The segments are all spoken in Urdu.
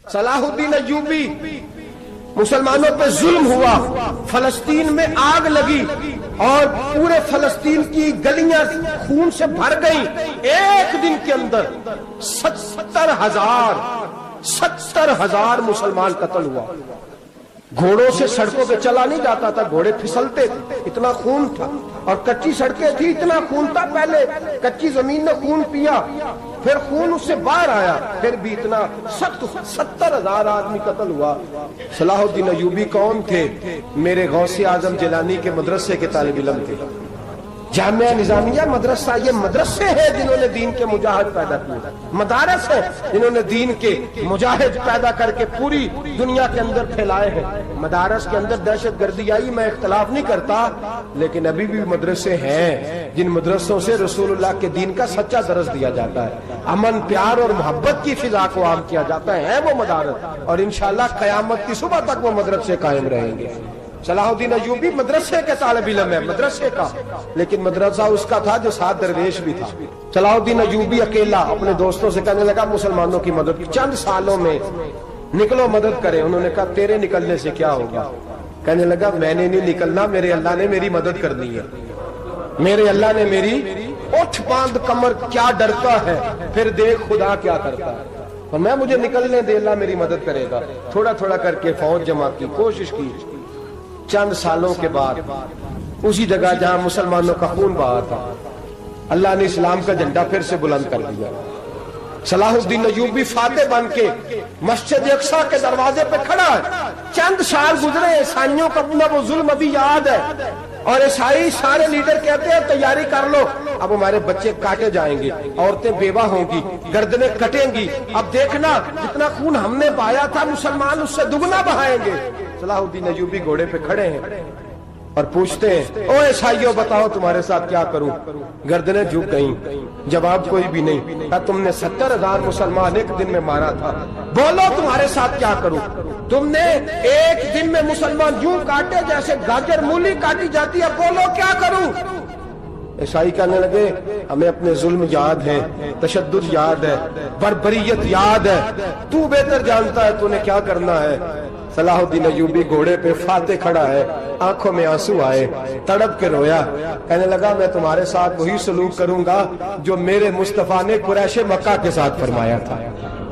صلاح الدین ایوبی، مسلمانوں پہ ظلم ہوا، فلسطین میں آگ لگی اور پورے فلسطین کی گلیاں خون سے بھر گئیں۔ ایک دن کے اندر 70,000 مسلمان قتل ہوا۔ گھوڑوں سے سڑکوں پہ چلا نہیں جاتا تھا، گھوڑے پھسلتے تھے، اتنا خون تھا، اور کچی سڑکیں تھی، اتنا خون تھا۔ پہلے کچی زمین نے خون پیا، پھر خون اس سے باہر آیا، پھر بھی اتنا 70,000 آدمی قتل ہوا۔ صلاح الدین ایوبی کون تھے؟ میرے غوث اعظم جیلانی کے مدرسے کے طالب علم تھے۔ جامعہ نظامیہ مدرسہ، یہ مدرسے ہیں جنہوں نے دین کے مجاہد پیدا کیے، مدارس ہیں جنہوں نے دین کے مجاہد پیدا کر کے پوری دنیا کے اندر پھیلائے ہیں۔ مدارس کے اندر دہشت گردی آئی، میں اختلاف نہیں کرتا، لیکن ابھی بھی مدرسے ہیں جن مدرسوں سے رسول اللہ کے دین کا سچا درس دیا جاتا ہے، امن، پیار اور محبت کی فضا کو عام کیا جاتا ہے وہ مدارس، اور انشاءاللہ قیامت کی صبح تک وہ مدرسے قائم رہیں گے۔ صلاح الدین ایوبی مدرسے کے طالب علم ہے، مدرسے کا، لیکن مدرسہ اس کا تھا جو ساتھ درویش بھی تھا۔ صلاح الدین ایوبی اکیلا اپنے دوستوں سے کہنے لگا مسلمانوں کی مدد، چند سالوں میں نکلو مدد کریں۔ انہوں نے کہا تیرے نکلنے سے کیا ہوگا؟ کہنے لگا میں نے نہیں نکلنا، میرے اللہ نے میری مدد کرنی ہے، میرے اللہ نے میری اٹھ باندھ کمر، کیا ڈرتا ہے پھر دیکھ خدا کیا کرتا ہے، اور میں مجھے نکلنے دے، اللہ میری مدد کرے گا۔ تھوڑا تھوڑا کر کے فوج جمع کی، کوشش کی۔ چند سالوں کے بعد اسی جگہ جہاں مسلمانوں کا خون بہا تھا، اللہ نے اسلام کا جھنڈا پھر سے بلند کر دیا۔ صلاح الدین ایوبی فاتح بن کے مسجد اقصی کے دروازے پہ کھڑا ہے۔ چند سال گزرے، عیسائیوں کا اپنا وہ ظلم ابھی یاد ہے، اور عیسائی سارے لیڈر کہتے ہیں تیاری کر لو، اب ہمارے بچے کاٹے جائیں گے، عورتیں بیوہ ہوں گی، گردنیں کٹیں گی، اب دیکھنا جتنا خون ہم نے بہایا تھا مسلمان اس سے دگنا بہائیں گے۔ صلاح الدین ایوبی گھوڑے پہ کھڑے ہیں اور پوچھتے ہیں او عیسائیوں بتاؤ تمہارے ساتھ کیا کروں؟ گردنیں جھک گئیں، جواب کوئی بھی نہیں۔ کہا تم نے 70,000 مسلمان ایک دن میں مارا تھا، بولو تمہارے ساتھ کیا کروں؟ تم نے ایک دن میں مسلمان یوں کاٹے جیسے گاجر مولی کاٹی جاتی ہے، بولو کیا کروں؟ عیسائی کہنے لگے ہمیں اپنے ظلم یاد ہے، تشدد یاد ہے، بربریت یاد ہے، تو بہتر جانتا ہے تو نے کیا کرنا ہے۔ صلاح الدین ایوبی گھوڑے پہ فاتح کھڑا ہے، آنکھوں میں آنسو آئے، تڑپ کے رویا، کہنے لگا میں تمہارے ساتھ وہی سلوک کروں گا جو میرے مصطفیٰ نے قریش مکہ کے ساتھ فرمایا تھا،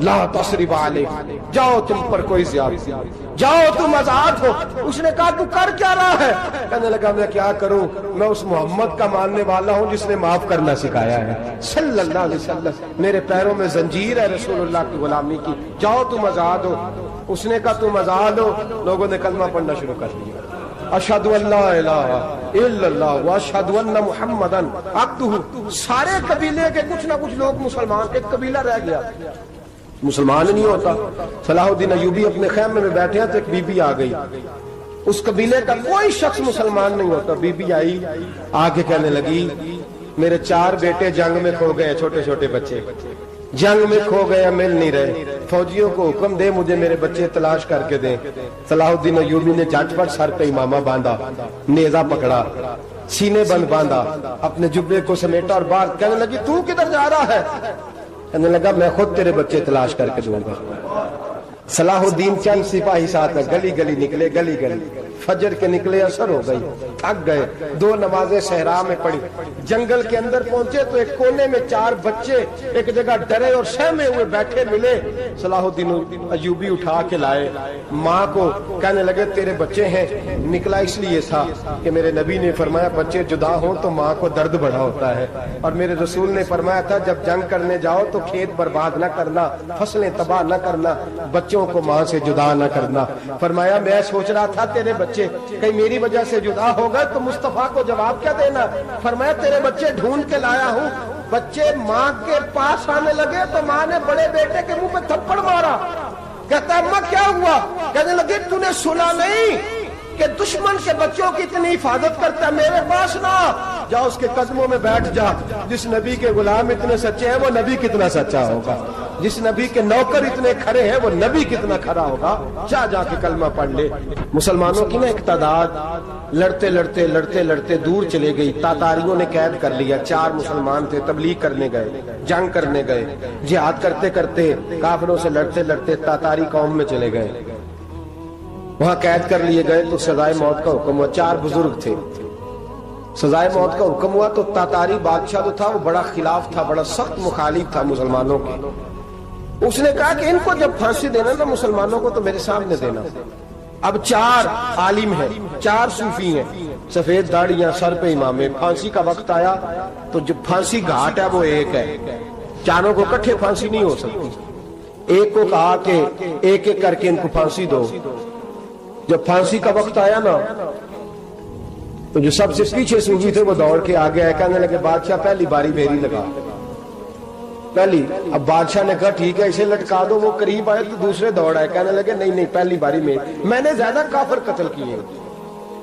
لا تصریب علیکم، جاؤ تم پر کوئی زیادتی، جاؤ تم آزاد ہو۔ اس نے کہا تو کر کیا رہا ہے؟ کہنے لگا میں کیا کروں، میں اس محمد کا ماننے والا ہوں جس نے معاف کرنا سکھایا ہے صلی اللہ علیہ وسلم، میرے پیروں میں زنجیر ہے رسول اللہ کی غلامی کی، جاؤ تم آزاد ہو۔ اس نے کہا تم آزاد ہو، لوگوں نے کلمہ پڑھنا شروع کر دیا، اشہد ان لا الہ الا اللہ واشہد ان محمدا عبدہ۔ سارے قبیلے کے کچھ نہ کچھ لوگ مسلمان، ایک قبیلہ رہ گیا مسلمان نہیں ہوتا۔ صلاح الدین ایوبی اپنے خیمے میں بیٹھے ہیں تو ایک بی بی آ گئی، اس قبیلے کا کوئی شخص مسلمان نہیں ہوتا۔ بی بی آئی، آگے کہنے لگی میرے 4 بیٹے جنگ میں کھو گئے، چھوٹے چھوٹے بچے جنگ میں کھو گئے، مل نہیں رہے، فوجیوں کو حکم دے مجھے میرے بچے تلاش کر کے دیں۔ صلاح الدین ایوبی نے جھٹ پٹ سر پہ امامہ باندھا، نیزہ پکڑا، سینے بند باندھا، اپنے جبے کو سمیٹا اور باہر کہنے لگی تو کدھر جا رہا ہے؟ کہنے لگا میں خود تیرے بچے تلاش کر کے دوں گا۔ صلاح الدین چند سپاہی ساتھ گلی گلی نکلے، گلی گلی فجر کے نکلے، اثر ہو گئی، تھک گئے، 2 نمازیں صحرا میں پڑھی، جنگل کے اندر پہنچے تو ایک کونے میں 4 بچے ایک جگہ ڈرے اور سہمے ہوئے بیٹھے ملے۔ صلاح الدین ایوبی اٹھا کے لائے، ماں کو کہنے لگے تیرے بچے ہیں، نکلا اس لیے تھا کہ میرے نبی نے فرمایا بچے جدا ہوں تو ماں کو درد بڑا ہوتا ہے، اور میرے رسول نے فرمایا تھا جب جنگ کرنے جاؤ تو کھیت برباد نہ کرنا، فصلیں تباہ نہ کرنا، بچوں کو ماں سے جدا نہ کرنا۔ فرمایا میں سوچ رہا تھا تیرے بچے کہیں میری وجہ سے جدا ہو گئے تو مصطفیٰ کو جواب کیا دینا؟ فرمایا تیرے بچے ڈھونڈ کے لایا ہوں۔ بچے ماں کے پاس آنے لگے تو ماں نے بڑے بیٹے کے منہ پہ تھپڑ مارا، کہتا اماں کیا ہوا؟ کہنے لگے تو نے سنا نہیں کہ دشمن کے بچوں کی اتنی حفاظت کرتا ہے، میرے پاس نہ جا، اس کے قدموں میں بیٹھ جا، جس نبی کے غلام اتنے سچے ہیں وہ نبی کتنا سچا ہوگا۔ جس نبی کے نوکر اتنے کھڑے ہیں وہ نبی کتنا کھڑا ہوگا؟ جا کے کلمہ پڑھ لے۔ مسلمانوں کی نا ایک تعداد لڑتے لڑتے دور چلے گئی، تاتاریوں نے قید کر لیا۔ 4 مسلمان تھے، تبلیغ کرنے گئے، جنگ کرنے گئے، جہاد کرتے کرتے کافروں سے لڑتے تاتاری قوم میں چلے گئے، وہاں قید کر لیے گئے تو سزائے موت کا حکم ہوا۔ 4 بزرگ تھے، سزائے موت کا حکم ہوا تو تاتاری بادشاہ جو تھا وہ بڑا خلاف تھا، بڑا سخت مخالف تھا مسلمانوں کے۔ اس نے کہا کہ ان کو جب پھانسی دینا نا مسلمانوں کو تو میرے سامنے دینا۔ اب 4 عالم ہیں، 4 صوفی ہیں، سفید داڑیاں، سر پہ امامے۔ پھانسی کا وقت آیا تو جو پھانسی گھاٹ ہے وہ ایک ہے، چاروں کو اکٹھے پھانسی نہیں ہو سکتی۔ ایک کو کہا کہ ایک ایک کر کے ان کو پھانسی دو۔ جب پھانسی کا وقت آیا نا تو جو سب سے پیچھے صوفی تھے وہ دوڑ کے آگے آئے، کہنے لگے بادشاہ پہلی باری میری لگا پہلی۔ اب بادشاہ نے کہا ٹھیک ہے اسے لٹکا دو۔ وہ قریب آئے تو دوسرے دوڑ آئے، کہنے لگے نہیں پہلی باری میں نے زیادہ کافر قتل کیے،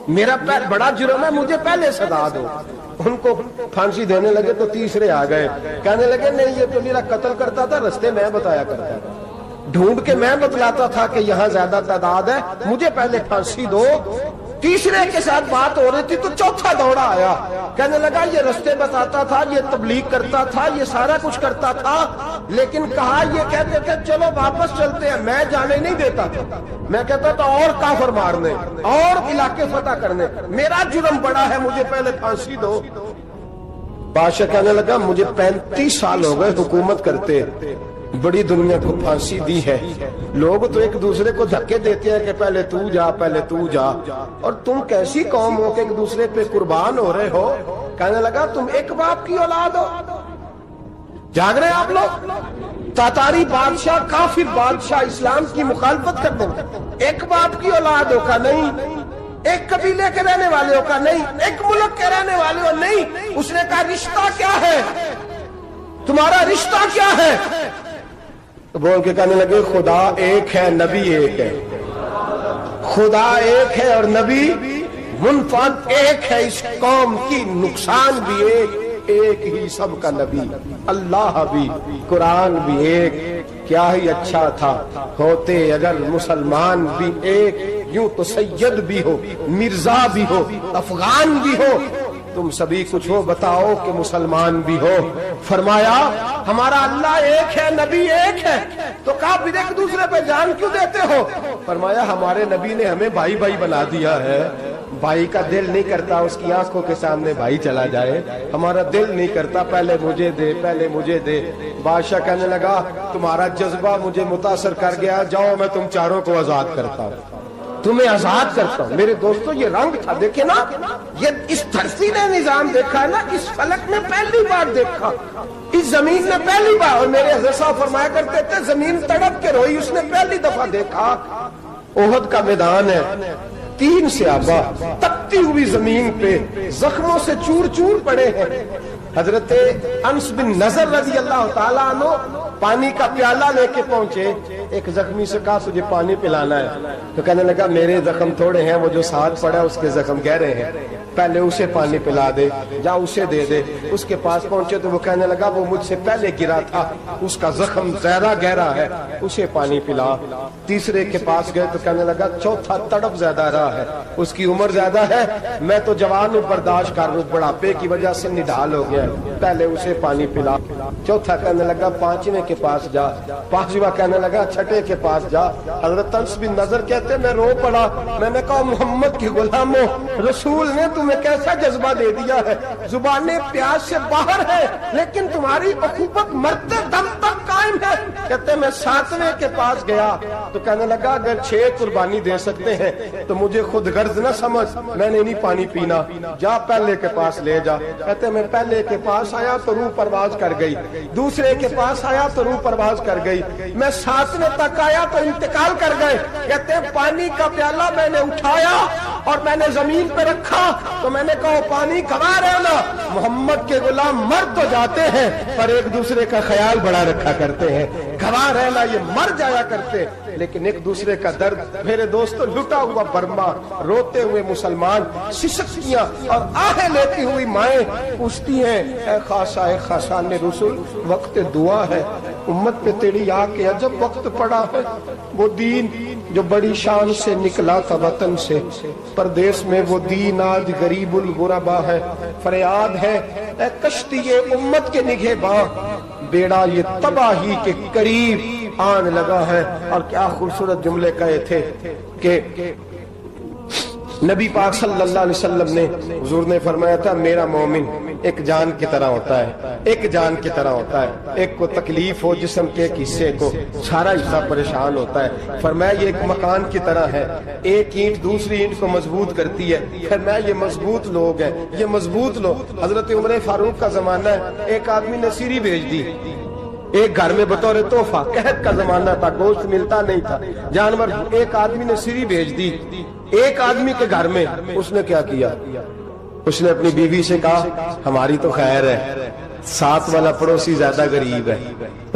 میرا بڑا جرم ہے، مجھے پہلے سزا دو۔ ان کو پھانسی دینے لگے تو تیسرے آ گئے، کہنے لگے نہیں یہ تو میرا قتل کرتا تھا، رستے میں بتایا کرتا تھا، ڈھونڈ کے میں بتلاتا تھا کہ یہاں زیادہ تعداد ہے، مجھے پہلے پھانسی دو۔ تیسرے کے ساتھ بات ہو رہی تھی تو چوتھا دوڑا آیا، کہنے لگا یہ رستے بتاتا تھا، یہ تبلیغ کرتا تھا، یہ سارا کچھ کرتا تھا، لیکن کہا یہ کہتے تھے چلو واپس چلتے ہیں، میں جانے نہیں دیتا تھا، میں کہتا تھا اور کافر مارنے اور علاقے فتح کرنے، میرا جرم بڑا ہے، مجھے پہلے پھانسی دو۔ بادشاہ کہنے لگا مجھے 35 سال ہو گئے حکومت کرتے، بڑی دنیا کو پھانسی دی ہے، لوگ تو ایک دوسرے کو دھکے دیتے ہیں کہ پہلے تو جا پہلے تو جا، اور تم کیسی قوم ہو کہ ایک دوسرے پہ قربان ہو رہے ہو؟ کہنے لگا تم ایک باپ کی اولاد ہو، جاگ رہے آپ لوگ؟ تاتاری بادشاہ، کافر بادشاہ، اسلام کی مخالفت کرتے ہیں، ایک باپ کی اولاد ہو کا نہیں، ایک قبیلے کے رہنے والے ہو کا نہیں، ایک ملک کے رہنے والے ہو نہیں۔ اس نے کہا رشتہ کیا ہے تمہارا، رشتہ کیا ہے؟ بول کے کہنے لگے خدا ایک ہے، نبی ایک ہے، خدا ایک ہے اور نبی منفرد ایک ہے، اس قوم کی نقصان بھی ایک ہی سب کا نبی، اللہ بھی، قرآن بھی ایک، کیا ہی اچھا تھا ہوتے اگر مسلمان بھی ایک، یوں تو سید بھی ہو، مرزا بھی ہو، افغان بھی ہو، تم سبھی کچھ ہو، بتاؤ کہ مسلمان بھی ہو۔ فرمایا ہمارا اللہ ایک ہے، نبی ایک ہے، تو کہا پھر ایک دوسرے پہ جان کیوں دیتے ہو؟ فرمایا ہمارے نبی نے ہمیں بھائی بھائی بنا دیا ہے، بھائی کا دل نہیں کرتا اس کی آنکھوں کے سامنے بھائی چلا جائے، ہمارا دل نہیں کرتا پہلے مجھے دے پہلے مجھے دے۔ بادشاہ کہنے لگا تمہارا جذبہ مجھے متاثر کر گیا، جاؤ میں تم چاروں کو آزاد کرتا ہوں، تمہیں آزاد کرتا ہوں۔ میرے دوستو یہ رنگ تھا، دیکھیں نا، یہ اس دھرتی نے نظام دیکھا ہے نا، اس فلک نے پہلی بار دیکھا، اس زمین نے پہلی بار، اور میرے حضرت صاحب فرمایا کرتے تھے زمین تڑپ کے روئی، اس نے پہلی دفعہ دیکھا۔ احد کا میدان ہے، 3 صحابہ تپتی ہوئی زمین پہ زخموں سے چور چور پڑے ہیں۔ حضرت انس بن نضر رضی اللہ تعالیٰ عنہ پانی کا پیالہ لے کے پہنچے، ایک زخمی سے کہا تجھے پانی پلانا ہے، تو کہنے لگا میرے زخم تھوڑے ہیں، وہ جو ساتھ پڑا اس کے زخم گہرے ہیں، پہلے اسے پانی پلا دے، جا اسے دے دے۔ اس کے پاس پہنچے تو وہ کہنے لگا وہ مجھ سے پہلے گرا تھا، اس کا زخم زیادہ گہرا ہے، اسے پانی پلا۔ تیسرے کے پاس گئے تو کہنے لگا چوتھا تڑپ زیادہ رہا ہے، اس کی عمر زیادہ ہے، میں تو جوان ہوں برداشت کر لوں، بڑھاپے کی وجہ سے نڈھال ہو گیا، پہلے اسے پانی پلا۔ چوتھا کہنے لگا 5ویں کے پاس جا، 5واں کہنے لگا 6 کے پاس جا۔ حضرت انس بن نضر کہتے میں رو پڑا، میں نے کہا محمد کے غلاموں، رسول نے تمہیں کیسا جذبہ دے دیا ہے، زبانیں پیاس سے باہر ہے لیکن تمہاری اخوت مرتے دم تک قائم ہے۔ کہتے میں 7ویں کے پاس گیا تو کہنے لگا اگر 6 قربانی دے سکتے ہیں تو مجھے خود غرض نہ سمجھ، میں نے نہیں پانی پینا، جا پہلے کے پاس لے جا۔ کہتے میں پہلے کے پاس آیا تو روح پرواز کر گئی، دوسرے کے پاس آیا تو روح پرواز کر گئی، میں 7ویں تک آیا تو انتقال کر گئے۔ کہتے ہیں پانی کا پیالہ میں نے اٹھایا اور میں نے زمین پہ رکھا تو میں نے کہا پانی کھوا رہنا، محمد کے غلام مر تو جاتے ہیں پر ایک دوسرے کا خیال بڑا رکھا کرتے ہیں، گھوا رہنا یہ مر جایا کرتے لیکن ایک دوسرے کا درد۔ میرے دوستو لٹا ہوا برما، روتے ہوئے مسلمان، سسکیاں اور آہیں لیتی ہوئی مائیں پوچھتی ہیں اے خاصا اے خاصان رسول، وقت دعا ہے، امت پہ تیری آ کے عجب وقت پڑا ہے، وہ دین جو بڑی شان سے نکلا تھا وطن سے، پردیس میں وہ دین آج غریب الغربا ہے۔ فریاد ہے اے کشتی امت کے نگہباں، بیڑا یہ تباہی کے قریب آن لگا ہے۔ اور کیا خوبصورت جملے کہے تھے کہ نبی پاک صلی اللہ علیہ وسلم نے، حضور نے فرمایا تھا میرا مومن ایک جان کی طرح ہوتا ہے، ایک جان کی طرح ہوتا ہے، ایک کو تکلیف ہو جسم کے ایک حصے کو سارا حصہ پریشان ہوتا ہے۔ فرمایا یہ ایک مکان کی طرح ہے، ایک اینٹ دوسری اینٹ کو مضبوط کرتی ہے۔ فرمایا یہ مضبوط لوگ ہیں، یہ مضبوط لوگ۔ حضرت عمر فاروق کا زمانہ ہے، ایک آدمی نے سیری بھیج دی ایک گھر میں بطور تحفہ، قحط کا زمانہ تھا، گوشت ملتا نہیں تھا، جانور، ایک آدمی نے سیری بھیج دی ایک آدمی کے گھر میں۔ اس نے کیا کیا؟ اس نے اپنی بیوی سے کہا ہماری تو خیر ہے، ساتھ والا پڑوسی زیادہ غریب ہے،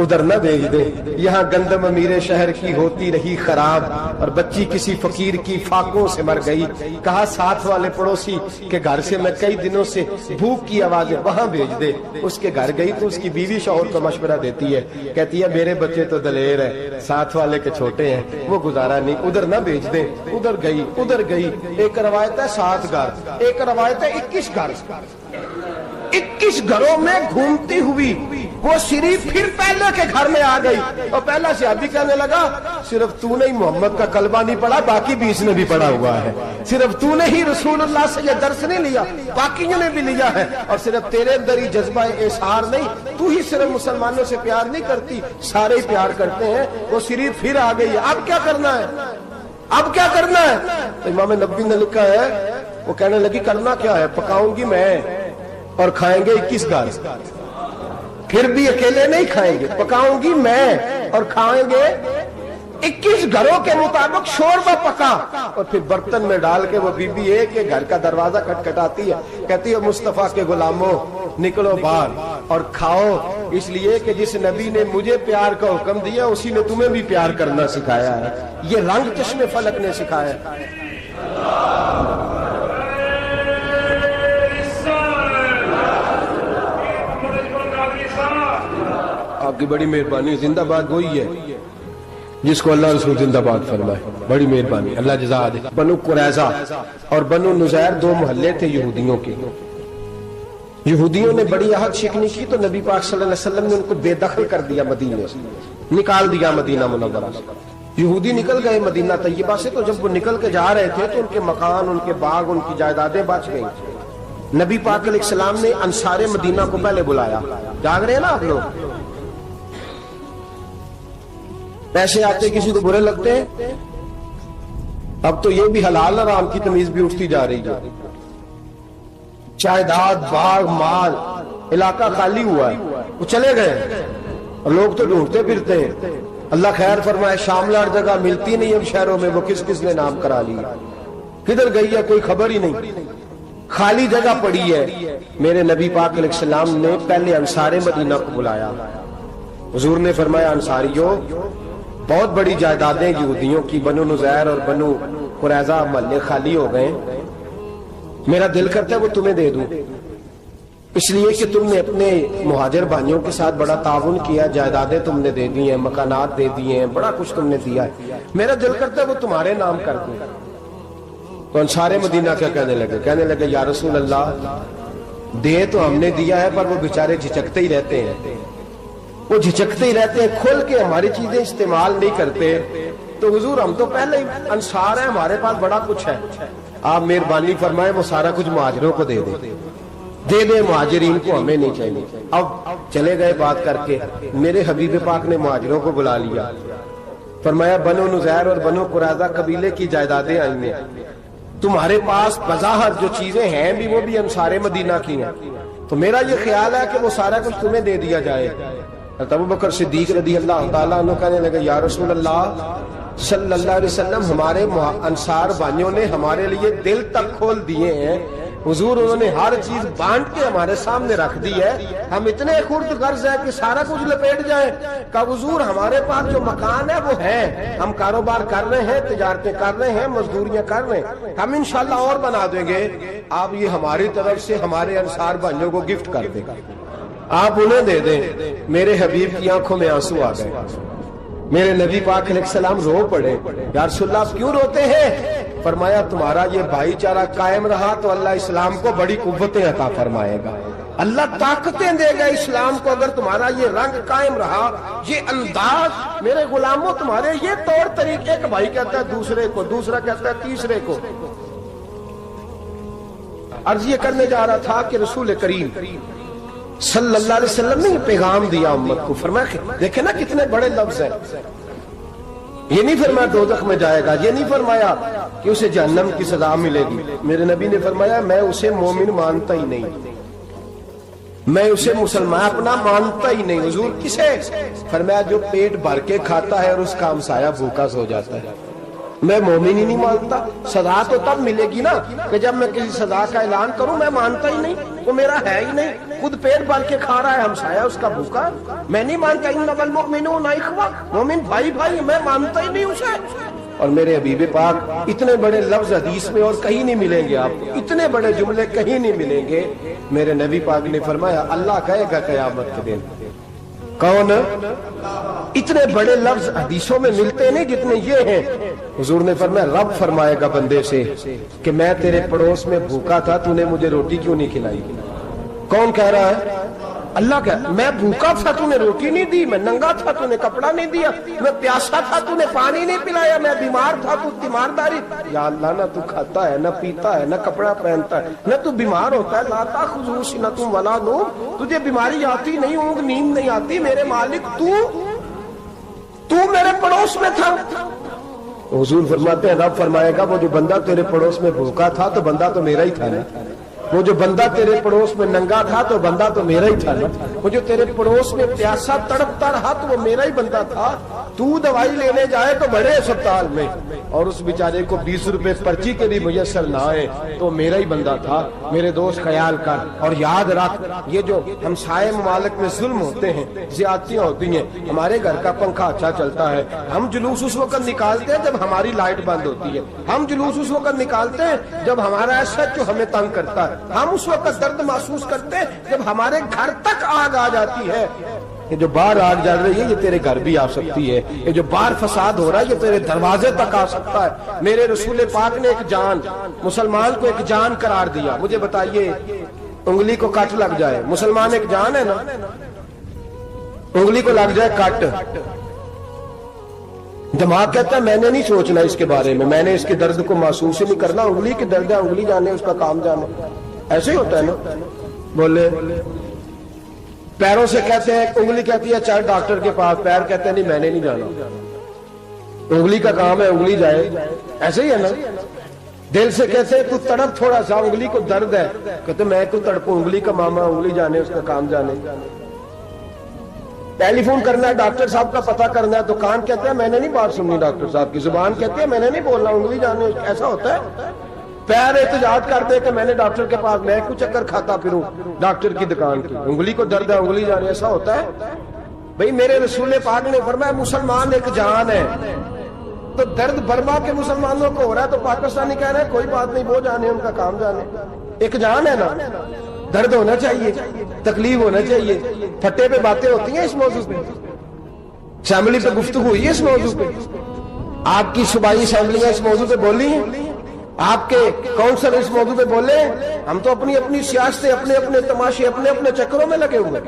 ادھر نہ بھیج دے، یہاں گندم امیر شہر کی ہوتی رہی خراب، اور بچی کسی فقیر کی فاقوں سے مر گئی۔ کہا ساتھ والے پڑوسی کے گھر سے میں کئی دنوں سے بھوک کی آوازیں، وہاں بھیج دے۔ اس کے گھر گئی تو اس کی بیوی شوہر کو مشورہ دیتی ہے، کہتی ہے میرے بچے تو دلیر ہے، ساتھ والے کے چھوٹے ہیں، وہ گزارا نہیں، ادھر نہ بھیج دے۔ ادھر گئی۔ ایک روایت ہے 7 گھر، ایک روایت ہے 21 گھر۔ 21 گھروں میں گھومتی ہوئی وہ صرف پھر پہلے کے گھر میں آ گئی، اور پہلا صحابی کہنے لگا صرف تو نے ہی محمد کا کلمہ نہیں پڑھا، باقی 20 نے بھی پڑھا ہوا ہے، صرف تو نے ہی رسول اللہ سے یہ درس نہیں لیا، باقیوں نے بھی لیا ہے، اور صرف تیرے اندر ہی جذبہ اظہار نہیں، تو ہی صرف مسلمانوں سے پیار نہیں کرتی، سارے ہی پیار کرتے ہیں۔ وہ صرف پھر آ گئی ہے، اب کیا کرنا ہے؟ اب کیا کرنا ہے؟ امام نبوی نے لکھا ہے، وہ کہنے لگی کرنا کیا ہے؟ پکاؤں گی میں اور کھائیں گے 21 گھر، پھر بھی اکیلے نہیں کھائیں گے، پکاؤں گی میں اور کھائیں گے 21 گھروں کے مطابق شوربہ پکا، اور پھر برتن میں ڈال کے وہ بی بی ایک گھر کا دروازہ کھٹکھٹاتی ہے، کہتی ہے مصطفیٰ کے غلاموں نکلو باہر اور کھاؤ، اس لیے کہ جس نبی نے مجھے پیار کا حکم دیا اسی نے تمہیں بھی پیار کرنا سکھایا ہے، یہ رنگ چشم فلک نے سکھایا ہے۔ آپ کی بڑی مہربانی، زندہ باد وہی ہے جس کو اللہ رسول زندہ باد فرمائے، بڑی مہربانی، اللہ جزا دے۔ بنو قریظہ اور بنو نذیر 2 محلے تھے یہودیوں کے۔ یہودیوں نے بڑی عہد شکنی کی تو نبی پاک صلی اللہ علیہ وسلم نے ان کو بے دخل کر دیا، مدینے سے نکال دیا، مدینہ منورہ سے۔ یہودی نکل گئے مدینہ طیبہ سے، تو جب وہ نکل کے جا رہے تھے تو ان کے مکان، ان کے باغ، ان کی جائیدادیں بچ گئیں۔ نبی پاک علیہ السلام نے انصار مدینہ کو پہلے بلایا، جاگ رہے ہیں نا آپ لوگ؟ پیسے آتے کسی کو برے لگتے ہیں، اب تو یہ بھی حلال حرام کی تمیز بھی اٹھتی جا رہی ہے۔ جائیداد، باغ، مال، علاقہ خالی ہوا ہے، وہ چلے گئے اور لوگ تو ڈھونڈتے پھرتے ہیں۔ اللہ خیر فرمائے، شاملہ ہر جگہ ملتی نہیں اب شہروں میں، وہ کس کس نے نام کرا لیا، کدھر گئی ہے کوئی خبر ہی نہیں، خالی جگہ پڑی ہے۔ میرے نبی پاک علیہ السلام نے پہلے انصار مدینہ کو بلایا، حضور نے فرمایا انصاریوں بہت بڑی جائیدادیں یہودیوں کی، بنو نذیر اور بنو قریظہ محلے خالی ہو گئے، میرا دل کرتا ہے وہ تمہیں دے دوں، اس لیے کہ تم نے اپنے مہاجر بھائیوں کے ساتھ بڑا تعاون کیا، جائیدادیں تم نے دے دی ہیں، مکانات دے دیے ہیں، بڑا کچھ تم نے دیا ہے، میرا دل کرتا ہے وہ تمہارے نام کر دوں۔ تو انصار مدینہ کیا کہنے لگے یا رسول اللہ دے تو ہم نے دیا ہے، پر وہ بیچارے جھچکتے ہی رہتے ہیں، وہ جھچکتے ہی رہتے ہیں، کھول کے ہماری چیزیں استعمال نہیں کرتے۔ تو حضور ہم تو پہلے ہی انصار ہیں، ہمارے پاس بڑا کچھ ہے، آپ مہربانی فرمائیں وہ سارا کچھ مہاجروں کو دے دے مہاجرین کو ہمیں نہیں چاہیے۔ اب چلے گئے بات کر کے، میرے حبیب پاک نے مہاجروں کو بلا لیا، فرمایا بنو نذیر اور بنو قریظہ قبیلے کی جائیدادیں آئی ہیں، تمہارے پاس بظاہر جو چیزیں ہیں بھی وہ بھی انصار مدینہ کی ہیں، تو میرا یہ خیال ہے کہ وہ سارا کچھ تمہیں دے دیا جائے۔ ابو بکر صدیق رضی اللہ تعالیٰ عنہ کہنے لگے یا رسول اللہ صلی اللہ علیہ وسلم ہمارے انصار بھائیوں نے ہمارے لیے دل تک کھول دیے ہیں، حضور انہوں نے ہر چیز بانٹ کے ہمارے سامنے رکھ دی ہے، ہم اتنے خرد غرض ہیں کہ سارا کچھ لپیٹ جائیں۔ کہ حضور ہمارے پاس جو مکان ہے وہ ہے، ہم کاروبار کر رہے ہیں، تجارتیں کر رہے ہیں، مزدوریاں کر رہے ہیں، ہم انشاءاللہ اور بنا دیں گے، آپ یہ ہماری طرف سے ہمارے انصار بھائیوں کو گفٹ کر دیں گا۔ آپ انہیں دے دیں. میرے حبیب کی آنکھوں میں آنسو آ گئے. میرے نبی پاک علیہ السلام رو پڑے. یا رسول اللہ آپ کیوں روتے ہیں؟ فرمایا تمہارا یہ بھائی چارہ قائم رہا تو اللہ اسلام کو بڑی قوتیں عطا فرمائے گا. اللہ طاقتیں دے گا اسلام کو اگر تمہارا یہ رنگ قائم رہا, یہ انداز. میرے غلاموں تمہارے یہ طور طریقے, ایک بھائی کہتا ہے دوسرے کو, دوسرا کہتا ہے تیسرے کو. عرض یہ کرنے جا رہا تھا کہ رسول کریم صلی اللہ علیہ وسلم نے یہ پیغام دیا امت کو. فرمایا دیکھیں نا کتنے بڑے لفظ ہیں. یہ نہیں فرمایا دوزخ میں جائے گا, یہ نہیں فرمایا کہ اسے جہنم کی سزا ملے گی. میرے نبی نے فرمایا میں اسے مومن مانتا ہی نہیں, میں اسے مسلمان اپنا مانتا ہی نہیں. حضور کسے؟ فرمایا جو پیٹ بھر کے کھاتا ہے اور اس کا ہمسایہ بھوکا سو جاتا ہے. میں مومن ہی نہیں مانتا. سزا تو تب ملے گی نا کہ جب میں کسی سزا کا اعلان کروں. میں مانتا ہی نہیں, وہ میرا ہے ہی نہیں. خود پیٹ بھر کے کھا رہا ہے, ہمسایہ اس کا بھوکا. میں نہیں مانتا انما المؤمنون اخوہ, مومن بھائی بھائی. میں مانتا ہی نہیں اسے. اور میرے حبیب پاک اتنے بڑے لفظ حدیث میں اور کہیں نہیں ملیں گے آپ کو, اتنے بڑے جملے کہیں نہیں ملیں گے. میرے نبی پاک نے فرمایا اللہ کہے گا قیامت کے دن. کون؟ اتنے بڑے لفظ حدیثوں میں ملتے نہیں جتنے یہ ہیں. حضور نے فرمایا رب فرمائے گا بندے سے کہ میں تیرے پڑوس میں بھوکا تھا, تو نے مجھے روٹی کیوں نہیں کھلائی؟ کون کہہ رہا ہے؟ اللہ کہہ. میں بھوکا تھا تو نے روٹی نہیں دی, میں ننگا تھا تو نے کپڑا نہیں دیا, میں پیاسا تھا تو نے پانی نہیں پلایا, میں بیمار تھا تو تیمارداری. یا اللہ نہ تو کھاتا ہے, نہ پیتا ہے, نہ کپڑا پہنتا ہے, نہ تو بیمار ہوتا ہے. لا تاخذہ سنۃ ولا نوم, تجھے بیماری آتی نہیں, اونگ نیند نہیں آتی. میرے مالک تو میرے پڑوس میں تھا. حضور فرماتے ہیں رب فرمائے گا وہ جو بندہ تیرے پڑوس میں بھوکا تھا تو بندہ تو میرا ہی تھا نا. وہ جو بندہ تیرے پڑوس میں ننگا تھا تو بندہ تو میرا ہی تھا نا. وہ جو تیرے پڑوس میں پیاسا تڑپتا رہا تو وہ میرا ہی بندہ تھا. تو دوائی لینے جائے تو بڑے اسپتال میں اور اس بیچارے کو 20 روپے پرچی کے بھی میسر نہ آئے تو میرا ہی بندہ تھا. میرے دوست خیال کر اور یاد رکھ, یہ جو ہمسائے ممالک میں ظلم ہوتے ہیں, زیادتیاں ہوتی ہیں. ہمارے گھر کا پنکھا اچھا چلتا ہے, ہم جلوس اس وقت نکالتے ہیں جب ہماری لائٹ بند ہوتی ہے. ہم جلوس اس وقت نکالتے ہیں جب ہمارا ایسا جو ہمیں تنگ کرتا ہے. ہم اس وقت درد محسوس کرتے ہیں جب ہمارے گھر تک آگ آ جاتی ہے. یہ جو باہر آگ جل رہی ہے یہ تیرے گھر بھی آ سکتی ہے. یہ جو باہر فساد ہو رہا ہے یہ تیرے دروازے تک آ سکتا ہے. میرے رسول پاک نے ایک جان, مسلمان کو ایک جان قرار دیا. مجھے بتائیے انگلی کو کٹ لگ جائے, مسلمان ایک جان ہے نا, انگلی کو لگ جائے کٹ, دماغ کہتا ہے میں نے نہیں سوچنا اس کے بارے میں نے اس کے درد کو محسوس ہی نہیں کرنا. انگلی کی درد ہے, انگلی جانے, اس کا کام جانے. ایسے ہی ہوتا ہے نا. بولے پیروں سے کہتے ہیں, انگلی کہتی ہے چل ڈاکٹر کے پاس, پیر کہتے ہیں نہیں میں نے نہیں جانا. انگلی کا کام ہے انگلی جائے. ایسے ہی ہے نا. دل سے کہتے ہیں تو تڑپ تھوڑا سا, انگلی کو درد ہے, کہتے میں تو تڑپوں, انگلی کا ماما, انگلی جانے, اس کا کام جانے. ٹیلی فون کرنا ہے, ڈاکٹر صاحب کا پتہ کرنا ہے, تو کان کہتے ہیں میں نے نہیں بات سننی ڈاکٹر صاحب کی, زبان کہتی ہے میں نے نہیں بولنا, انگلی جانے. ایسا ہوتا ہے. پیر احتجاج کرتے کہ میں نے ڈاکٹر کے پاس, میں کچھ چکر کھاتا پھروں ڈاکٹر کی دکان کی, انگلی کو درد ہے انگلی جانے. ایسا ہوتا ہے بھئی. میرے رسول پاک نے فرمایا مسلمان ایک جان ہے. تو درد برما کے مسلمانوں کو ہو رہا ہے تو پاکستانی کہہ رہے ہیں کوئی بات نہیں, وہ جانے, ان کا کام جانے. ایک جان ہے نا. درد ہونا چاہیے, تکلیف ہونا چاہیے. پھٹے پہ باتیں ہوتی ہیں اس موضوع پہ, اسمبلی پہ گفتگو ہوئی ہے اس موضوع پہ, آپ کی صوبائی اسمبلیاں اس موضوع پہ بولی ہیں, آپ کے کونسل اس موضوع پہ بولے. ہم تو اپنی اپنی سیاستیں, اپنے اپنے تماشے, اپنے اپنے چکروں میں لگے ہوئے.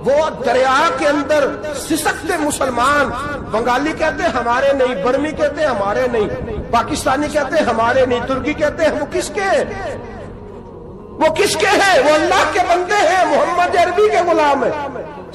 وہ دریا کے اندر سسکتے مسلمان, بنگالی کہتے ہیں ہمارے نہیں, برمی کہتے ہیں ہمارے نہیں, پاکستانی کہتے ہیں ہمارے نہیں, ترکی کہتے ہیں. وہ کس کے ہیں؟ وہ کس کے ہیں؟ وہ اللہ کے بندے ہیں, محمد عربی کے غلام ہیں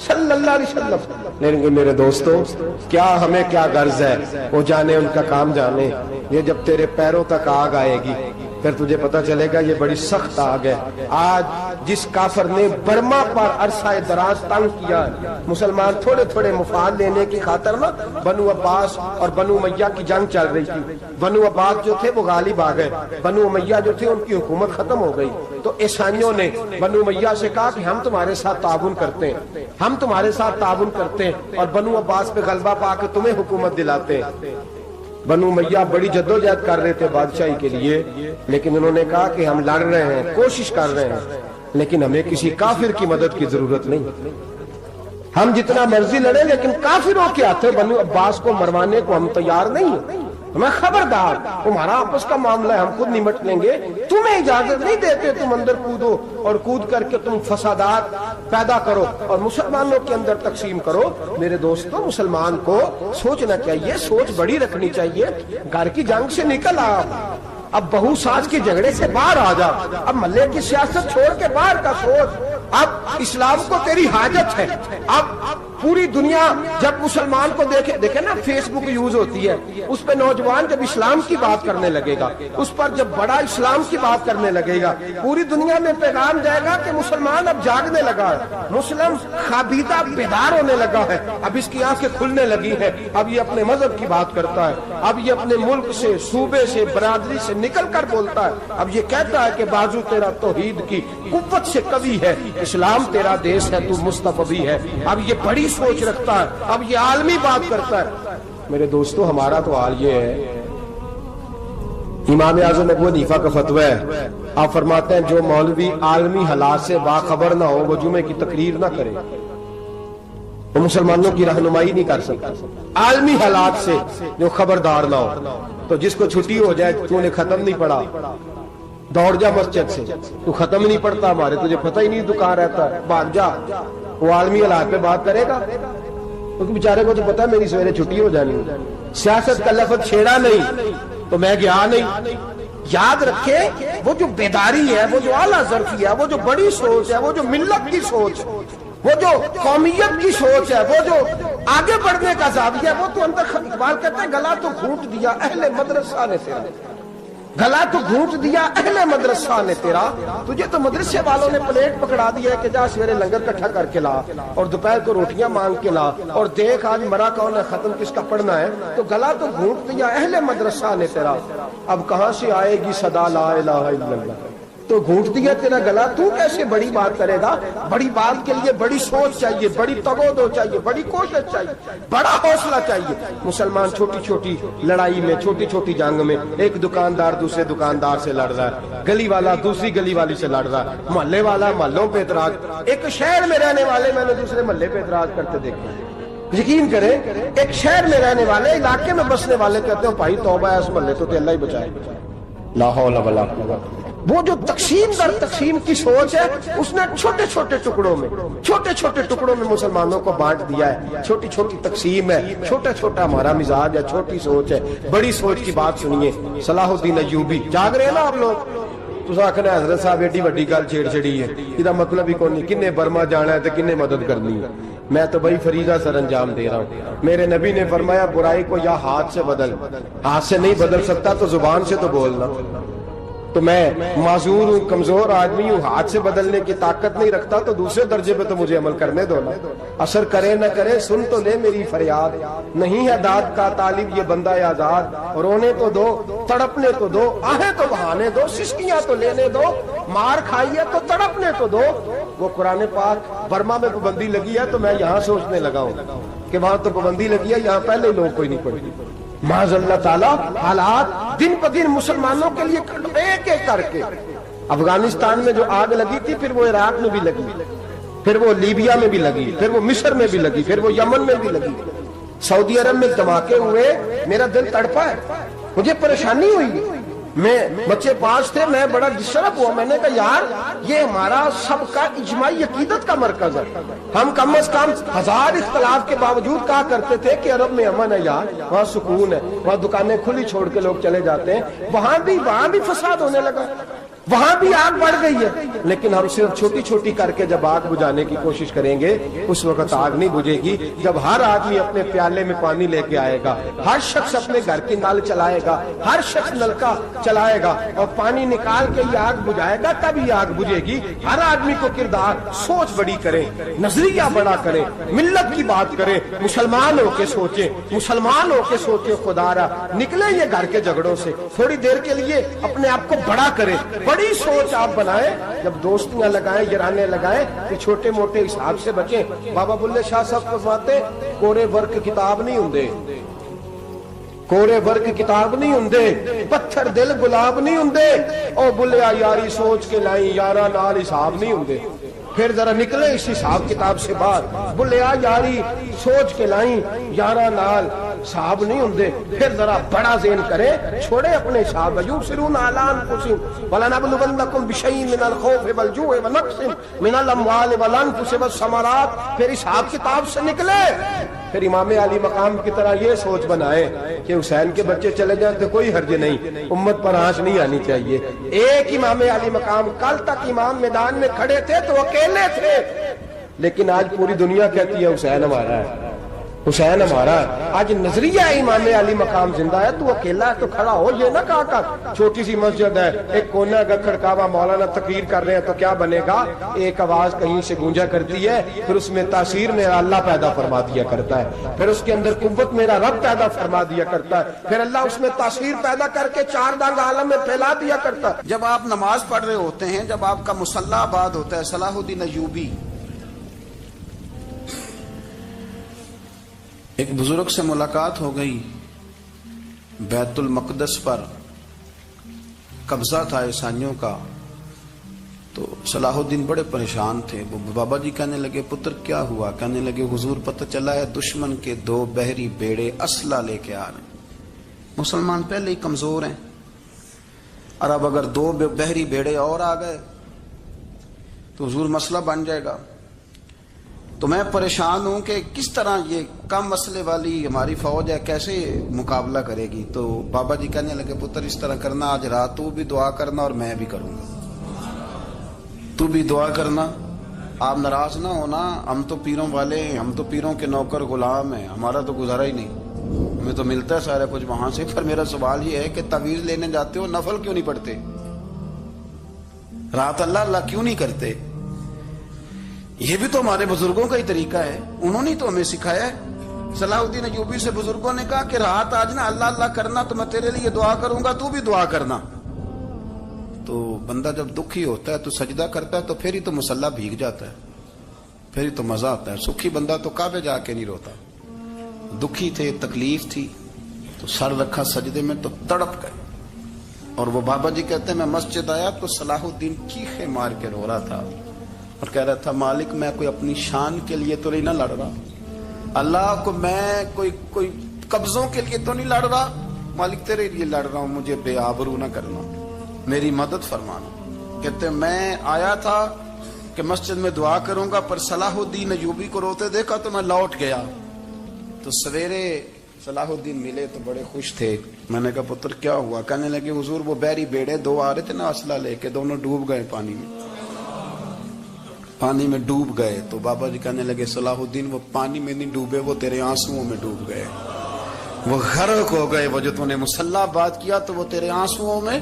صلی اللہ علیہ وسلم. لیکن میرے دوستو کیا ہمیں کیا غرض ہے, وہ جانے, ان کا کام جانے. یہ جب تیرے پیروں تک آگ آئے گی پھر تجھے پتا چلے گا یہ بڑی سخت آگ ہے. آج جس کافر نے برما پر عرصہ دراز تنگ کیا, مسلمان تھوڑے تھوڑے مفاد لینے کی خاطر نا, بنو عباس اور بنو امیہ کی جنگ چل رہی تھی. بنو عباس جو تھے وہ غالب آ گئے, بنو امیہ جو تھے ان کی حکومت ختم ہو گئی. تو عیسائیوں نے بنو امیہ سے کہا کہ ہم تمہارے ساتھ تعاون کرتے ہیں, ہم تمہارے ساتھ تعاون کرتے ہیں اور بنو عباس پہ غلبہ پا کے تمہیں حکومت دلاتے ہیں. بنو امیہ بڑی جدوجہد کر رہے تھے بادشاہی کے لیے, لیکن انہوں نے کہا کہ ہم لڑ رہے ہیں, کوشش کر رہے ہیں, لیکن ہمیں کسی کافر کی مدد کی ضرورت نہیں. ہم جتنا مرضی لڑیں لیکن کافروں کے ہاتھوں بنو عباس کو مروانے کو ہم تیار نہیں ہیں. ہمیں خبردار، تمہارا آپس کا معاملہ ہے، ہم خود نمٹ لیں گے. تمہیں اجازت نہیں دیتے تم اندر کودو اور کود کر کے تم فسادات پیدا کرو اور مسلمانوں کے اندر تقسیم کرو. میرے دوستو، مسلمان کو سوچنا چاہیے، سوچ بڑی رکھنی چاہیے. گھر کی جنگ سے نکل آ، اب بہو ساز کے جھگڑے سے باہر آ جا. اب محلے کی سیاست چھوڑ کے باہر کا سوچ. اب اسلام کو تیری حاجت ہے. اب پوری دنیا جب مسلمان کو دیکھے نا، فیس بک یوز ہوتی ہے، اس پہ نوجوان جب اسلام کی بات کرنے لگے گا، اس پر جب بڑا اسلام کی بات کرنے لگے گا، پوری دنیا میں پیغام جائے گا کہ مسلمان اب جاگنے لگا ہے، مسلم خابیدہ بیدار ہونے لگا ہے. اب اس کی آنکھیں کھلنے لگی ہیں. اب یہ اپنے مذہب کی بات کرتا ہے. اب یہ اپنے ملک سے، صوبے سے، برادری سے نکل کر بولتا ہے. اب یہ کہتا ہے کہ بازو تیرا توحید کی قوت سے قوی ہے، اسلام تیرا دیس ہے، تو مصطفی ہے. اب یہ بڑی سوچ رکھتا ہے. اب یہ عالمی بات کرتا ہے. میرے دوستو، ہمارا تو حال یہ ہے. امام اعظم ابو حنیفہ کا فتویٰ ہے، آپ فرماتے ہیں جو مولوی عالمی حالات سے باخبر نہ ہو وہ جمعے کی تقریر نہ کرے، وہ مسلمانوں کی رہنمائی نہیں کر سکتا. عالمی حالات سے جو خبردار نہ ہو، تو جس کو چھٹی ہو جائے، تو نے ختم نہیں پڑھا، دوڑ جا مسجد سے. تو ختم نہیں پڑھتا، ہمارے تجھے پتہ ہی نہیں دکان رہتا ہے، بھاگ جا. وہ عالمی حالات پہ بات کرے گا، کیونکہ بیچارے کو تو پتا ہے میری سویرے چھٹی ہو جانی. سیاست کا لفظ چھیڑا نہیں تو میں گیا نہیں. یاد رکھے، وہ جو بیداری ہے، وہ جو اعلیٰ ظرفی ہے، وہ جو بڑی سوچ ہے، وہ جو ملت کی سوچ ہے، وہ جو قومیت کی سوچ ہے، وہ جو آگے بڑھنے کا زاویہ ہے، وہ تو اندر. اقبال کہتے ہیں گلا تو گھونٹ دیا اہل مدرسہ نے تیرا، گلا تو گھونٹ دیا اہل مدرسہ نے تیرا. تجھے تو مدرسے والوں نے پلیٹ پکڑا دیا ہے کہ جا سویرے لنگر کٹھا کر کے لا اور دوپہر کو روٹیاں مانگ کے لا اور دیکھ آج مرا کون ہے، ختم کس کا پڑھنا ہے. تو گلا تو گھونٹ دیا اہل مدرسہ نے تیرا. اب کہاں سے آئے گی صدا لا الہ الا اللہ؟ تو گھونٹ دیا تیرا گلا، تو کیسے بڑی بات کرے گا؟ بڑی بات کے لیے بڑی سوچ چاہیے، بڑی تگودو چاہیے، بڑی کوشش چاہیے، بڑا حوصلہ چاہیے. مسلمان چھوٹی چھوٹی لڑائی میں، چھوٹی چھوٹی جنگ میں، ایک دکاندار دوسرے دکاندار سے لڑ رہا ہے، گلی والا دوسری گلی والی سے لڑ رہا ہے، محلے والا محلوں پہ اعتراض. ایک شہر میں رہنے والے میں نے دوسرے محلے پہ اعتراض کرتے دیکھا. یقین کریں، ایک شہر میں رہنے والے، علاقے میں بسنے والے کہتے ہیں بھائی توبہ ہے، اس محلے تو اللہ ہی بچائے. لا حول ولا قوت. وہ جو تقسیم در تقسیم کی سوچ ہے، اس نے چھوٹے چھوٹے ٹکڑوں میں مسلمانوں کو بانٹ دیا ہے. چھوٹی چھوٹی تقسیم ہے، چھوٹا چھوٹا ہمارا مزاج ہے، چھوٹی سوچ ہے. بڑی سوچ کی بات سنیے. صلاح الدین ایوبی، جاگ رہے ہیں نا آپ لوگ؟ تو آخنا حضرت صاحب ایڈی وڈی گل چھیڑ چھڑی ہے، یہ مطلب ہی کون نہیں. کنے برما جانا ہے تو کنے مدد کرنی ہے. میں تو بھائی فریضہ سر انجام دے رہا ہوں. میرے نبی نے فرمایا برائی کو یا ہاتھ سے بدل، ہاتھ سے نہیں بدل سکتا تو زبان سے تو بولنا. تو میں معذور ہوں، کمزور آدمی ہوں، ہاتھ سے بدلنے کی طاقت نہیں رکھتا، تو دوسرے درجے پہ تو مجھے عمل کرنے دو نا. اثر کرے نہ کرے سن تو لے میری فریاد، نہیں ہے داد کا طالب یہ بندہ آزاد. رونے تو دو، تڑپنے تو دو، آہیں تو بہانے دو، سسکیاں تو لینے دو، مار کھائیے تو تڑپنے تو دو. وہ قرآن پاک برما میں پابندی لگی ہے تو میں یہاں سوچنے لگا ہوں کہ وہاں تو پابندی لگی ہے، یہاں پہلے ہی لوگ کوئی نہیں پڑھی. معاذ اللہ تعالیٰ حالات دن پہ دن مسلمانوں کے لیے ایک ایک کر کے. افغانستان میں جو آگ لگی تھی، پھر وہ عراق میں بھی لگی، پھر وہ لیبیا میں بھی لگی، پھر وہ مصر میں بھی لگی، پھر وہ یمن میں بھی لگی. سعودی عرب میں دھماکے ہوئے، میرا دل تڑپا ہے، مجھے پریشانی ہوئی. میں بچے پاس تھے، میں بڑا ڈسٹرب ہوا. میں نے کہا یار یہ ہمارا سب کا اجماعی عقیدت کا مرکز ہے. ہم کم از کم 1000 اختلاف کے باوجود کہا کرتے تھے کہ عرب میں امن ہے یار، وہاں سکون ہے، وہاں دکانیں کھلی چھوڑ کے لوگ چلے جاتے ہیں. وہاں بھی فساد ہونے لگا، وہاں بھی آگ بڑھ گئی ہے. لیکن ہم صرف چھوٹی چھوٹی کر کے جب آگ بجھانے کی کوشش کریں گے، اس وقت آگ نہیں بجھے گی. جب ہر آدمی اپنے پیالے میں پانی لے کے آئے گا، ہر شخص اپنے گھر کی نل چلائے گا، ہر شخص نلکا چلائے گا اور پانی نکال کے یہ آگ بجھائے گا، تب یہ آگ بجھے گی. ہر آدمی کو کردار، سوچ بڑی کرے، نظریہ بڑا کرے، ملت کی بات کرے، مسلمان ہو کے سوچے، مسلمان ہو کے سوچے. خدا را نکلے یہ گھر کے جھگڑوں سے، تھوڑی دیر کے لیے اپنے آپ کو بڑا کرے، بڑی سوچ آپ بنائیں. جب دوستیاں لگائیں، یارانے لگائیں، کہ چھوٹے موٹے حساب سے بچیں. بابا بلے شاہ صاحب فرماتے کورے ورک کتاب نہیں ہوندے، کوڑے ورگ کتاب نہیں ہوندے، پتھر دل گلاب نہیں ہوندے، او بلیا یاری سوچ کے لائیں یارا نال حساب نہیں ہوندے۔ پھر ذرا نکلے اس حساب کتاب سے باہر، بلیا یاری سوچ کے لائیں یارا نال حساب نہیں ہوندے۔ پھر ذرا بڑا ذہن کرے، چھوڑے اپنے حساب۔ یبصرون علی انفسہم ولنبلونکم بشیء من الخوف والجوع ونقص من الاموال والانفس والثمرات۔ پھر حساب کتاب سے نکلے، پھر امام علی مقام کی طرح یہ سوچ بنائے کہ حسین کے بچے چلے جائیں تو کوئی حرج نہیں، امت پر آنچ نہیں آنی چاہیے۔ ایک امام علی مقام، کل تک امام میدان میں کھڑے تھے تو اکیلے تھے، لیکن آج پوری دنیا کہتی ہے حسین ہمارا ہے، حسین ہمارا ہے۔ آج نظریہ امام علی مقام زندہ ہے، تو اکیلا ہے تو کھڑا ہو، یہ نہ کہا کر چھوٹی سی مسجد ہے، ایک کونا کا کھڑکاوا، مولانا تقریر کر رہے ہیں تو کیا بنے گا، ایک آواز کہیں سے گونجا کرتی ہے، پھر اس میں تاثیر میرا اللہ پیدا فرما دیا کرتا ہے، پھر اس کے اندر قوت میرا رب پیدا فرما دیا کرتا ہے، پھر اللہ اس میں تاثیر پیدا کر کے چار دانگ عالم میں پھیلا دیا کرتا ہے۔ جب آپ نماز پڑھ رہے ہوتے ہیں، جب آپ کا مصلی آباد ہوتا ہے، صلاح الدین ایوبی ایک بزرگ سے ملاقات ہو گئی، بیت المقدس پر قبضہ تھا عیسائیوں کا، تو صلاح الدین بڑے پریشان تھے۔ وہ بابا جی کہنے لگے پتر کیا ہوا؟ کہنے لگے حضور پتہ چلا ہے دشمن کے 2 بحری بیڑے اسلحہ لے کے آ رہے ہیں، مسلمان پہلے ہی کمزور ہیں، اور اب اگر 2 بحری بیڑے اور آ گئے تو حضور مسئلہ بن جائے گا۔ تو میں پریشان ہوں کہ کس طرح یہ کم مسئلے والی ہماری فوج ہے کیسے مقابلہ کرے گی۔ تو بابا جی کہنے لگے پتر اس طرح کرنا، آج رات تو بھی دعا کرنا اور میں بھی کروں گا، تو بھی دعا کرنا، آپ ناراض نہ ہونا، ہم تو پیروں والے ہیں، ہم تو پیروں کے نوکر غلام ہیں، ہمارا تو گزارا ہی نہیں، ہمیں تو ملتا ہے سارا کچھ وہاں سے۔ پر میرا سوال یہ ہے کہ تعویذ لینے جاتے ہو، نفل کیوں نہیں پڑھتے؟ رات اللہ اللہ کیوں نہیں کرتے؟ یہ بھی تو ہمارے بزرگوں کا ہی طریقہ ہے، انہوں نے تو ہمیں سکھایا ہے۔ صلاح الدین ایوبی سے بزرگوں نے کہا کہ رات آج نا اللہ اللہ کرنا، تو میں تیرے لیے دعا کروں گا، تو بھی دعا کرنا۔ تو بندہ جب دکھی ہوتا ہے تو سجدہ کرتا ہے، تو پھر ہی تو مصلی بھیگ جاتا ہے، پھر ہی تو مزہ آتا ہے۔ سکھی بندہ تو کعبے جا کے نہیں روتا، دکھی تھے، تکلیف تھی، تو سر رکھا سجدے میں تو تڑپ گئے۔ اور وہ بابا جی کہتے ہیں میں مسجد آیا تو صلاح الدین چیخے مار کے رو رہا تھا اور کہہ رہا تھا مالک میں کوئی اپنی شان کے لیے تو نہیں نہ لڑ رہا، اللہ کو میں کوئی قبضوں کے لیے تو نہیں لڑ رہا، مالک تیرے لیے لڑ رہا ہوں، مجھے بے آبرو نہ کرنا، میری مدد فرمانا۔ کہتے ہیں میں آیا تھا کہ مسجد میں دعا کروں گا، پر صلاح الدین ایوبی کو روتے دیکھا تو میں لوٹ گیا۔ تو سویرے صلاح الدین ملے تو بڑے خوش تھے۔ میں نے کہا پتر کیا ہوا؟ کہنے لگے حضور وہ بحری بیڑے 2 آ رہے تھے نا اسلحہ لے کے، دونوں ڈوب گئے پانی میں ڈوب گئے۔ تو بابا جی کہنے لگے صلاح الدین وہ پانی میں نہیں ڈوبے، وہ تیرے آنسوؤں میں ڈوب گئے، وہ غرق ہو گئے، وہ جو تو نے مصلی بات کیا تو وہ تیرے آنسوؤں میں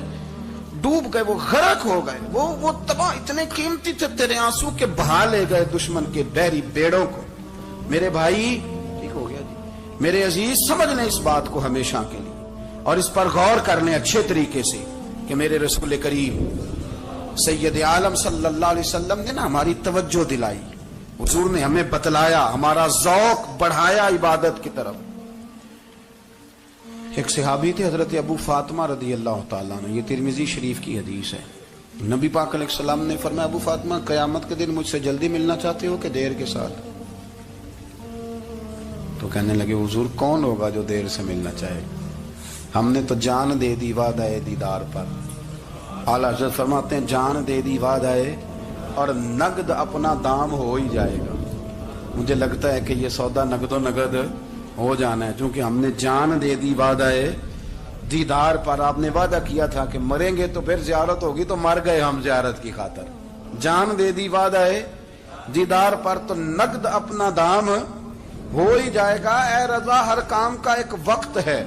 ڈوب گئے، وہ غرق ہو گئے، وہ تباہ اتنے قیمتی تھے تیرے آنسو کے بہا لے گئے دشمن کے بحری بیڑوں کو۔ میرے بھائی ٹھیک ہو گیا جی، میرے عزیز سمجھ لیں اس بات کو ہمیشہ کے لیے، اور اس پر غور کر لیں اچھے طریقے سے کہ میرے رسول کریم سید عالم صلی اللہ علیہ وسلم نے نا ہماری توجہ دلائی، حضور نے ہمیں بتلایا، ہمارا ذوق بڑھایا عبادت کی طرف۔ ایک صحابی تھے حضرت ابو فاطمہ رضی اللہ تعالیٰ عنہ، یہ ترمذی شریف کی حدیث ہے۔ نبی پاک علیہ السلام نے فرمایا ابو فاطمہ قیامت کے دن مجھ سے جلدی ملنا چاہتے ہو کہ دیر کے ساتھ؟ تو کہنے لگے حضور کون ہوگا جو دیر سے ملنا چاہے، ہم نے تو جان دے دی وعدہ دیدار پر۔ اعلیٰ حضرت فرماتے ہیں جان دے دی وعدہ اور نقد اپنا دام ہو ہی جائے گا۔ مجھے لگتا ہے کہ یہ سودا نقد و نقد ہو جانا ہے، چونکہ ہم نے جان دے دی وعدہ دیدار پر۔ آپ نے وعدہ کیا تھا کہ مریں گے تو پھر زیارت ہوگی، تو مر گئے ہم زیارت کی خاطر۔ جان دے دی وعدہ دیدار پر، تو نقد اپنا دام ہو ہی جائے گا۔ اے رضا ہر کام کا ایک وقت ہے،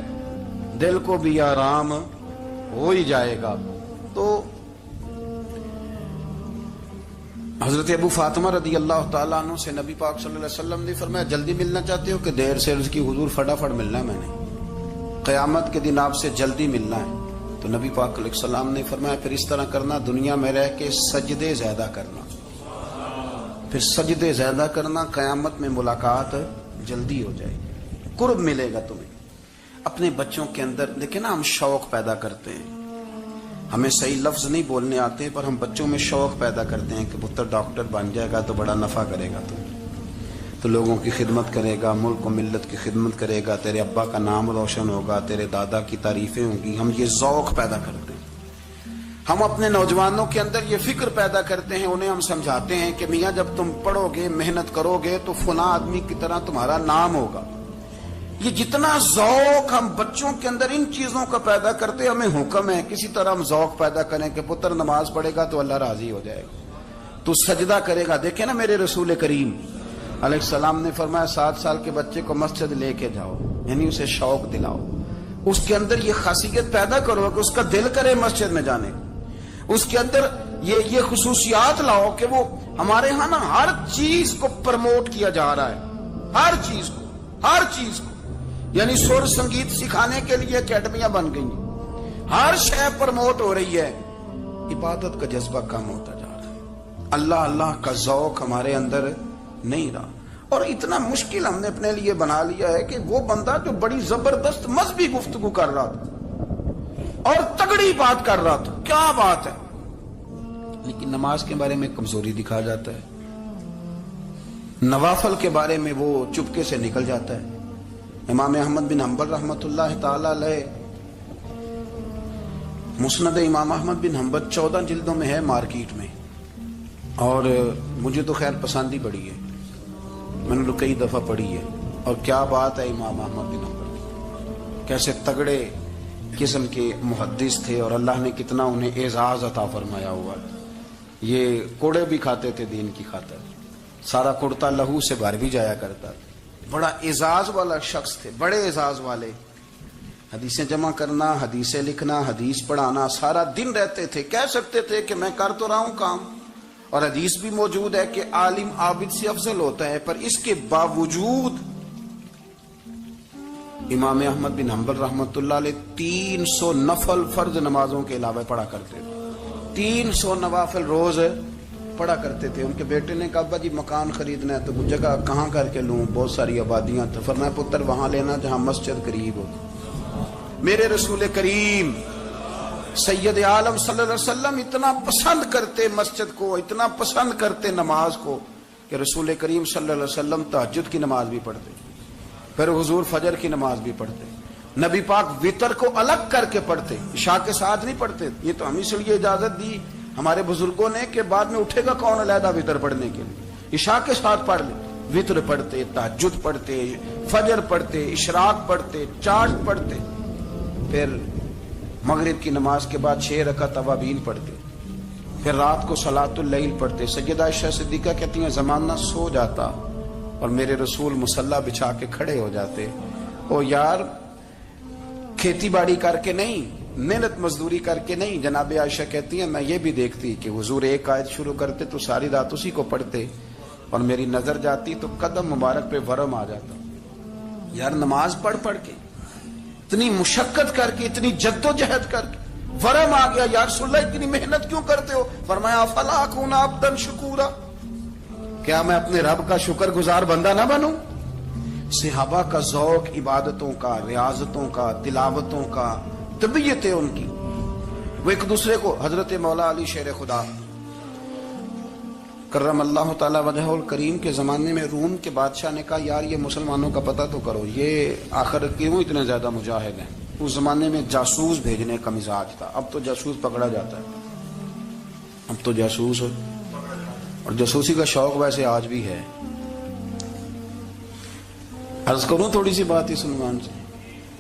دل کو بھی آرام ہو ہی جائے گا۔ تو حضرت ابو فاطمہ رضی اللہ تعالیٰ عنہ سے نبی پاک صلی اللہ علیہ وسلم نے فرمایا جلدی ملنا چاہتے ہو کہ دیر سے؟ عرض کی حضور فٹافٹ ملنا ہے، میں نے قیامت کے دن آپ سے جلدی ملنا ہے۔ تو نبی پاک علیہ السلام نے فرمایا پھر اس طرح کرنا، دنیا میں رہ کے سجدے زیادہ کرنا، پھر سجدے زیادہ کرنا، قیامت میں ملاقات جلدی ہو جائے گی، قرب ملے گا تمہیں۔ اپنے بچوں کے اندر دیکھیں نا، ہم شوق پیدا کرتے ہیں، ہمیں صحیح لفظ نہیں بولنے آتے پر ہم بچوں میں شوق پیدا کرتے ہیں کہ پتر ڈاکٹر بن جائے گا تو بڑا نفع کرے گا، تو لوگوں کی خدمت کرے گا، ملک و ملت کی خدمت کرے گا، تیرے ابا کا نام روشن ہوگا، تیرے دادا کی تعریفیں ہوں گی. ہم یہ ذوق پیدا کرتے ہیں. ہم اپنے نوجوانوں کے اندر یہ فکر پیدا کرتے ہیں، انہیں ہم سمجھاتے ہیں کہ میاں جب تم پڑھو گے، محنت کرو گے تو فلاں آدمی کی طرح تمہارا نام ہوگا. یہ جتنا ذوق ہم بچوں کے اندر ان چیزوں کا پیدا کرتے، ہمیں حکم ہے کسی طرح ہم ذوق پیدا کریں کہ پتر نماز پڑھے گا تو اللہ راضی ہو جائے گا، تو سجدہ کرے گا. دیکھیں نا میرے رسول کریم علیہ السلام نے فرمایا 7 سال کے بچے کو مسجد لے کے جاؤ، یعنی اسے شوق دلاؤ، اس کے اندر یہ خاصیت پیدا کرو کہ اس کا دل کرے مسجد میں جانے، اس کے اندر یہ خصوصیات لاؤ کہ وہ ہمارے ہاں نا ہر چیز کو پرموٹ کیا جا رہا ہے، ہر چیز کو یعنی سر سنگیت سکھانے کے لیے اکیڈمیاں بن گئی، ہر شے پرموٹ ہو رہی ہے. عبادت کا جذبہ کم ہوتا جا رہا ہے، اللہ کا ذوق ہمارے اندر نہیں رہا. اور اتنا مشکل ہم نے اپنے لیے بنا لیا ہے کہ وہ بندہ جو بڑی زبردست مذہبی گفتگو کر رہا تھا اور تگڑی بات کر رہا تھا، کیا بات ہے، لیکن نماز کے بارے میں کمزوری دکھا جاتا ہے، نوافل کے بارے میں وہ چپکے سے نکل جاتا ہے. امام احمد بن حنبل رحمۃ اللہ تعالی علیہ، مسند امام احمد بن حنبل 14 جلدوں میں ہے مارکیٹ میں، اور مجھے تو خیر پسند ہی پڑی ہے، میں نے تو کئی دفعہ پڑھی ہے. اور کیا بات ہے، امام احمد بن حنبل کیسے تگڑے قسم کے محدث تھے اور اللہ نے کتنا انہیں اعزاز عطا فرمایا ہوا. یہ کوڑے بھی کھاتے تھے دین کی خاطر، سارا کرتا لہو سے بھر بھی جایا کرتا تھا. بڑا اعزاز والا شخص تھے، بڑے اعزاز والے. حدیثیں جمع کرنا، حدیثیں لکھنا، حدیث پڑھانا، سارا دن رہتے تھے. کہہ سکتے تھے کہ میں کر تو رہا ہوں کام، اور حدیث بھی موجود ہے کہ عالم عابد سے افضل ہوتا ہے، پر اس کے باوجود امام احمد بن حنبل رحمۃ اللہ علیہ 300 نفل فرض نمازوں کے علاوہ پڑھا کرتے تھے. 300 نوافل روز پڑھا کرتے تھے. ان کے بیٹے نے کہا ابا جی مکان خریدنا ہے تو وہ جگہ کہاں کر کے لوں، بہت ساری آبادیاں. تو فرمایا پتر وہاں لینا جہاں مسجد قریب ہو. میرے رسول کریم سید عالم صلی اللہ علیہ وسلم اتنا پسند کرتے مسجد کو، اتنا پسند کرتے نماز کو کہ رسول کریم صلی اللہ علیہ وسلم تہجد کی نماز بھی پڑھتے، پھر حضور فجر کی نماز بھی پڑھتے. نبی پاک وتر کو الگ کر کے پڑھتے، عشاء کے ساتھ نہیں پڑھتے. یہ تو ہم اس لیے اجازت دی ہمارے بزرگوں نے کہ بعد میں اٹھے گا کون علیحدہ وتر پڑھنے کے لیے، عشاء کے ساتھ پڑھ لے. وتر پڑھتے، تہجد پڑھتے، فجر پڑھتے، اشراق پڑھتے، چاشت پڑھتے، پھر مغرب کی نماز کے بعد 6 رکعت اوابین پڑھتے، پھر رات کو صلاۃ اللیل پڑھتے. سیدہ عائشہ صدیقہ کہتی ہیں زمانہ سو جاتا اور میرے رسول مصلی بچھا کے کھڑے ہو جاتے. او یار کھیتی باڑی کر کے نہیں، محنت مزدوری کر کے نہیں. جناب عائشہ کہتی ہیں میں یہ بھی دیکھتی کہ حضور ایک آیت شروع کرتے تو ساری رات اسی کو پڑھتے، اور میری نظر جاتی تو قدم مبارک پہ ورم آ جاتا. یار نماز پڑھ کے اتنی مشقت کر کے، اتنی جد و جہد کر کے ورم آ گیا. یا رسول اللہ اتنی محنت کیوں کرتے ہو؟ فرمایا فلا اکون عبدا شکورا، کیا میں اپنے رب کا شکر گزار بندہ نہ بنوں؟ صحابہ کا ذوق عبادتوں کا، ریاضتوں کا، تلاوتوں کا، طبیعت ہے ان کی. وہ ایک دوسرے کو، حضرت مولا علی شیر خدا کرم اللہ تعالی وجہ الکریم کے زمانے میں روم کے بادشاہ نے کہا یار یہ مسلمانوں کا پتہ تو کرو، یہ آخر کیوں اتنے زیادہ مجاہد ہیں. اس زمانے میں جاسوس بھیجنے کا مزاج تھا. اب تو جاسوس پکڑا جاتا ہے، اب تو جاسوس ہو، اور جاسوسی کا شوق ویسے آج بھی ہے. عرض کروں تھوڑی سی بات اس عنوان سے.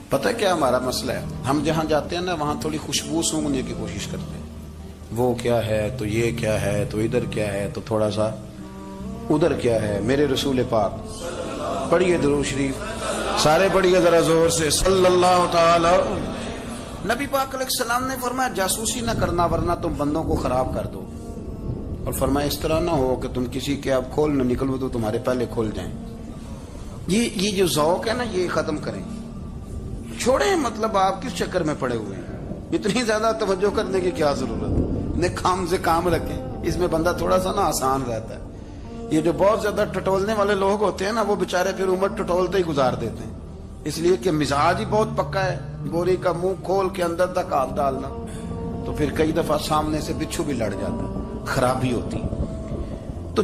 پتہ کیا ہمارا مسئلہ ہے؟ ہم جہاں جاتے ہیں نا وہاں تھوڑی خوشبو سونگنے کی کوشش کرتے ہیں. وہ کیا ہے تو یہ کیا ہے تو ادھر کیا ہے تو تھوڑا سا ادھر کیا ہے. میرے رسول پاک پڑھیے درود شریف، سارے پڑھیے ذرا زور سے صلی اللہ تعالی. نبی پاک علیہ السلام نے فرمایا جاسوسی نہ کرنا ورنہ تم بندوں کو خراب کر دو. اور فرمایا اس طرح نہ ہو کہ تم کسی کے اب کھول نہ نکلو تو تمہارے پہلے کھول جائیں. یہ جو ذوق ہے نا یہ ختم کریں، چھوڑیں. مطلب آپ کس چکر میں پڑے ہوئے ہیں؟ اتنی زیادہ توجہ کرنے کی کیا ضرورت ہے؟ اپنے کام سے کام رکھیں. اس میں بندہ تھوڑا سا نا آسان رہتا ہے. یہ جو بہت زیادہ ٹٹولنے والے لوگ ہوتے ہیں نا وہ بےچارے پھر عمر ٹٹولتے ہی گزار دیتے ہیں. اس لیے کہ مزاج ہی بہت پکا ہے، بوری کا منہ کھول کے اندر تک ہاتھ ڈالنا، تو پھر کئی دفعہ سامنے سے بچھو بھی لڑ جاتا، خرابی ہوتی۔ تو